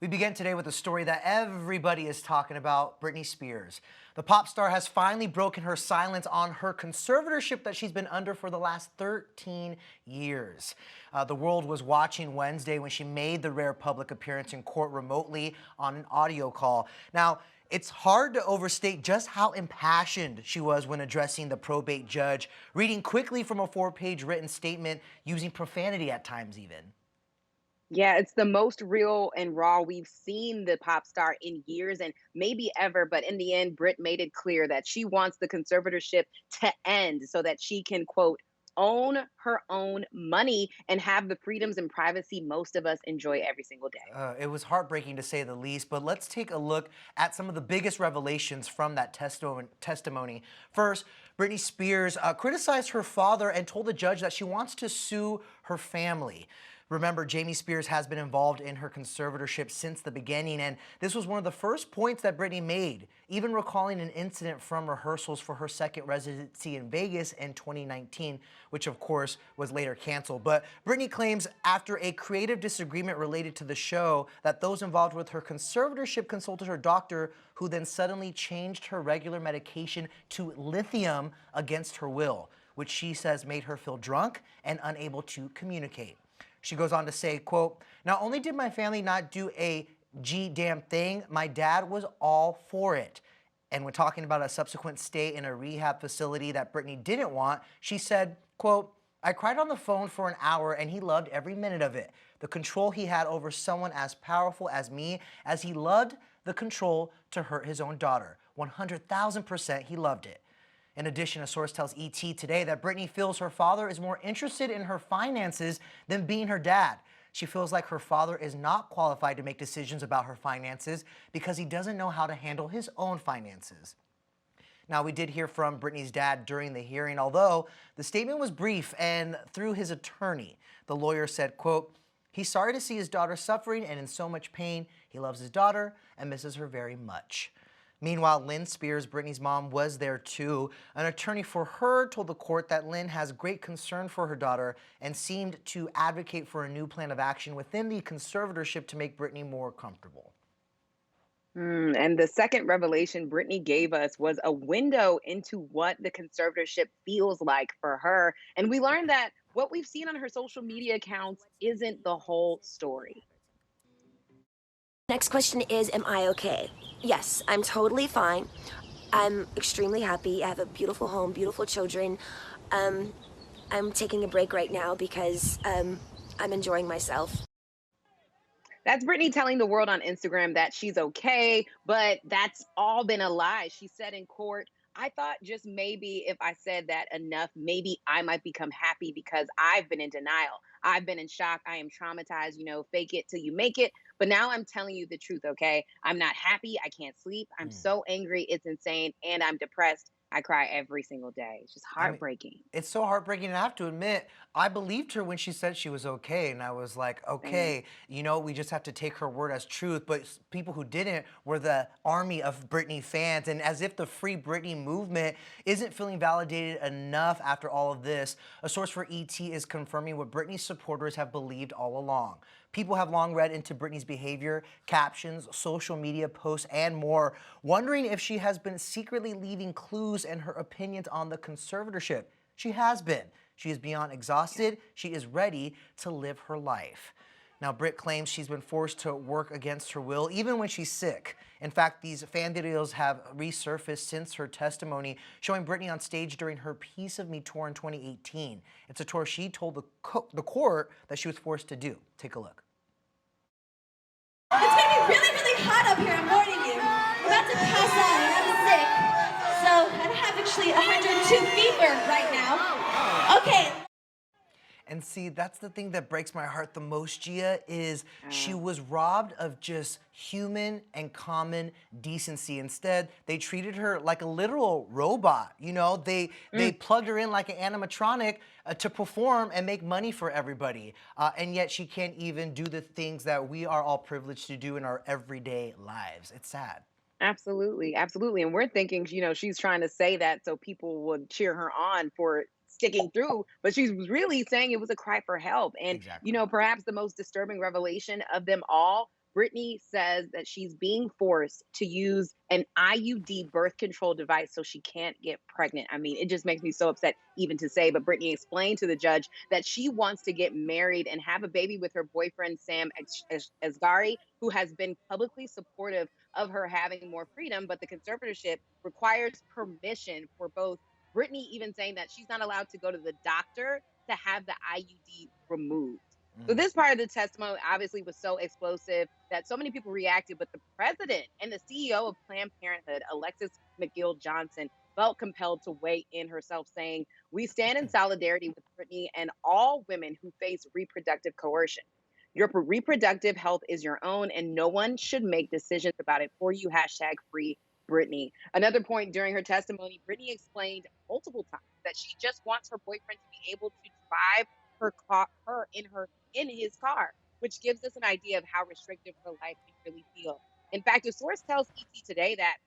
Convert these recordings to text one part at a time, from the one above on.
We begin today with a story that everybody is talking about, Britney Spears. The pop star has finally broken her silence on her conservatorship that she's been under for the last 13 years. The world was watching Wednesday when she made the rare public appearance in court remotely on an audio call. Now, it's hard to overstate just how impassioned she was when addressing the probate judge, reading quickly from a 4-page written statement, using profanity at times even. Yeah, it's the most real and raw we've seen the pop star in years and maybe ever. But in the end, Brit made it clear that she wants the conservatorship to end so that she can, quote, own her own money and have the freedoms and privacy most of us enjoy every single day. It was heartbreaking to say the least, but let's take a look at some of the biggest revelations from that testimony. First, Britney Spears criticized her father and told the judge that she wants to sue her family. Remember, Jamie Spears has been involved in her conservatorship since the beginning, and this was one of the first points that Britney made, even recalling an incident from rehearsals for her second residency in Vegas in 2019, which of course was later canceled. But Britney claims after a creative disagreement related to the show that those involved with her conservatorship consulted her doctor, who then suddenly changed her regular medication to lithium against her will, which she says made her feel drunk and unable to communicate. She goes on to say, quote, "Not only did my family not do a damn thing, my dad was all for it." And when talking about a subsequent stay in a rehab facility that Britney didn't want, she said, quote, "I cried on the phone for an hour and he loved every minute of it. The control he had over someone as powerful as me, as he loved the control to hurt his own daughter. 100,000% he loved it." In addition, a source tells ET today that Britney feels her father is more interested in her finances than being her dad. She feels like her father is not qualified to make decisions about her finances because he doesn't know how to handle his own finances. Now, we did hear from Britney's dad during the hearing, although the statement was brief and through his attorney. The lawyer said, quote, "He's sorry to see his daughter suffering and in so much pain. He loves his daughter and misses her very much." Meanwhile, Lynn Spears, Britney's mom, was there too. An attorney for her told the court that Lynn has great concern for her daughter and seemed to advocate for a new plan of action within the conservatorship to make Britney more comfortable. And the second revelation Brittany gave us was a window into what the conservatorship feels like for her. And we learned that what we've seen on her social media accounts isn't the whole story. Next question is, am I okay? Yes, I'm totally fine. I'm extremely happy. I have a beautiful home, beautiful children. Um, I'm taking a break right now because I'm enjoying myself. That's Brittany telling the world on Instagram that she's okay, but that's all been a lie. She said in court, "I thought just maybe if I said that enough, maybe I might become happy because I've been in denial. I've been in shock. I am traumatized, fake it till you make it. But now I'm telling you the truth, okay? I'm not happy. I can't sleep. I'm so angry. It's insane. And I'm depressed. I cry every single day. It's just I mean, heartbreaking." it's so heartbreaking, and I have to admit, I believed her when she said she was okay, and I was like, Same. okay, we just have to take her word as truth. But people who didn't were the army of Britney fans, and as if the Free Britney movement isn't feeling validated enough after all of this, a source for ET is confirming what Britney's supporters have believed all along. People have long read into Britney's behavior, captions, social media posts, and more, wondering if she has been secretly leaving clues in her opinions on the conservatorship. She has been. She is beyond exhausted. She is ready to live her life. Now, Britt claims she's been forced to work against her will, even when she's sick. In fact, these fan videos have resurfaced since her testimony, showing Britney on stage during her Piece of Me tour in 2018. It's a tour she told the court that she was forced to do. Take a look. It's gonna be really, really hot up here, I'm warning you. I'm about to pass out and I'm sick. So I have actually 102 fever right now. Okay. And see, that's the thing that breaks my heart the most, Gia, is she Uh, was robbed of just human and common decency. Instead, they treated her like a literal robot. They plugged her in like an animatronic to perform and make money for everybody. And yet she can't even do the things that we are all privileged to do in our everyday lives. It's sad. Absolutely, absolutely. And we're thinking, she's trying to say that so people would cheer her on for sticking through, but she's really saying it was a cry for help. And, Exactly. perhaps the most disturbing revelation of them all, Britney says that she's being forced to use an IUD birth control device so she can't get pregnant. I mean, it just makes me so upset even to say, but Britney explained to the judge that she wants to get married and have a baby with her boyfriend, Sam Asghari, who has been publicly supportive of her having more freedom, but the conservatorship requires permission for both. Britney even saying that she's not allowed to go to the doctor to have the IUD removed. So this part of the testimony obviously was so explosive that so many people reacted, but the president and the CEO of Planned Parenthood, Alexis McGill Johnson, felt compelled to weigh in herself, saying, "We stand in solidarity with Britney and all women who face reproductive coercion. Your reproductive health is your own, and no one should make decisions about it for you. Hashtag free Britney." Another point during her testimony, Britney explained multiple times that she just wants her boyfriend to be able to drive her in his car, which gives us an idea of how restrictive her life can really feel. In fact, a source tells ET Today that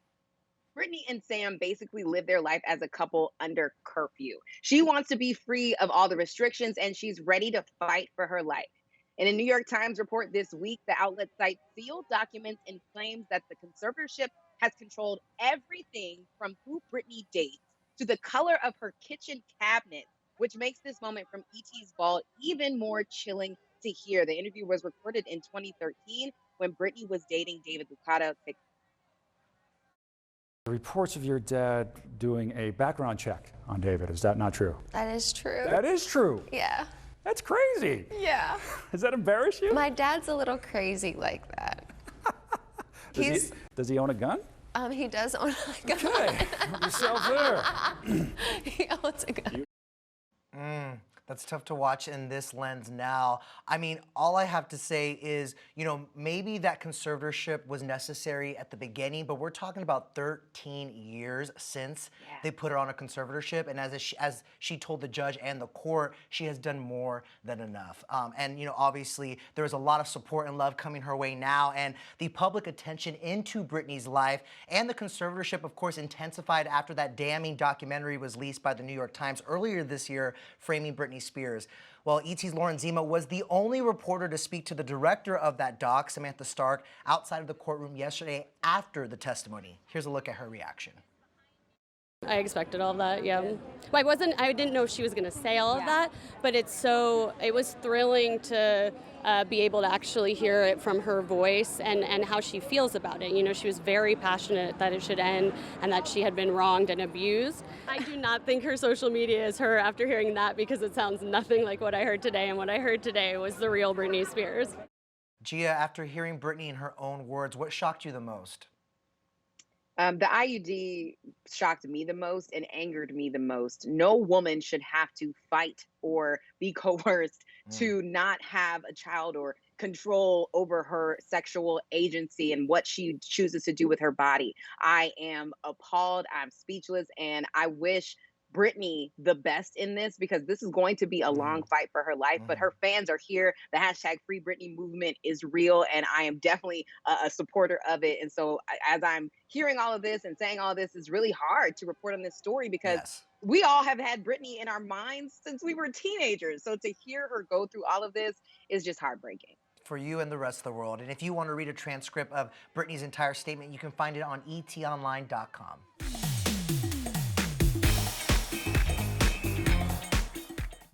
Brittany and Sam basically live their life as a couple under curfew. She wants to be free of all the restrictions and she's ready to fight for her life. In a New York Times report this week, the outlet cites sealed documents and claims that the conservatorship has controlled everything from who Brittany dates to the color of her kitchen cabinet, which makes this moment from ET's vault even more chilling to hear. The interview was recorded in 2013 when Brittany was dating David Lucado. Reports of your dad doing a background check on David. Is that not true? That is true. That is true. Yeah. That's crazy. Yeah. Does that embarrass you? My dad's a little crazy like that. Does he own a gun? He does own a gun. Okay, help yourself there. He owns a gun. That's tough to watch in this lens now. I mean, all I have to say is, maybe that conservatorship was necessary at the beginning, but we're talking about 13 years since they put her on a conservatorship. And as she told the judge and the court, she has done more than enough. And obviously, there is a lot of support and love coming her way now. And the public attention into Britney's life and the conservatorship, of course, intensified after that damning documentary was released by the New York Times earlier this year, framing Britney Spears. Well, ET's Lauren Zima was the only reporter to speak to the director of that doc, Samantha Stark, outside of the courtroom yesterday after the testimony. Here's a look at her reaction. I expected all of that, yeah. Well, I didn't know she was going to say all of that, but it was thrilling to be able to actually hear it from her voice and how she feels about it. She was very passionate that it should end and that she had been wronged and abused. I do not think her social media is her after hearing that, because it sounds nothing like what I heard today, and what I heard today was the real Britney Spears. Gia, after hearing Britney in her own words, what shocked you the most? The IUD shocked me the most and angered me the most. No woman should have to fight or be coerced to not have a child or control over her sexual agency and what she chooses to do with her body. I am appalled. I'm speechless. And I wish Britney the best in this, because this is going to be a long fight for her life, but her fans are here. The hashtag Free Britney movement is real, and I am definitely a supporter of it. And so as I'm hearing all of this and saying all of this, is really hard to report on this story, because we all have had Britney in our minds since we were teenagers. So to hear her go through all of this is just heartbreaking. For you and the rest of the world. And if you want to read a transcript of Britney's entire statement, you can find it on etonline.com.